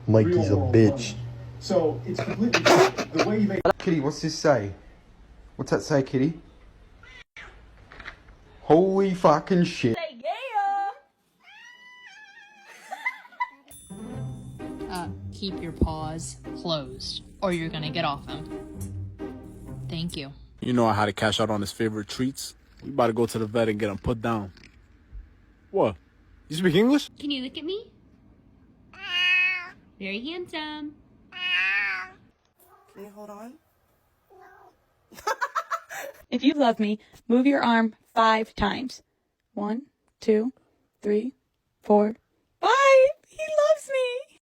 Mikey's a bitch. So it's completely the way you make. Kitty, what's this say? What's that say, Kitty? Holy fucking shit. Keep your paws closed, or you're gonna get off them. Thank you. You know how to cash out on his favorite treats? We about to go to the vet and get him put down. What? You speak English? Can you look at me? Very handsome. Can you hold on? If you love me, move your arm 5 times. 1, 2, 3, 4,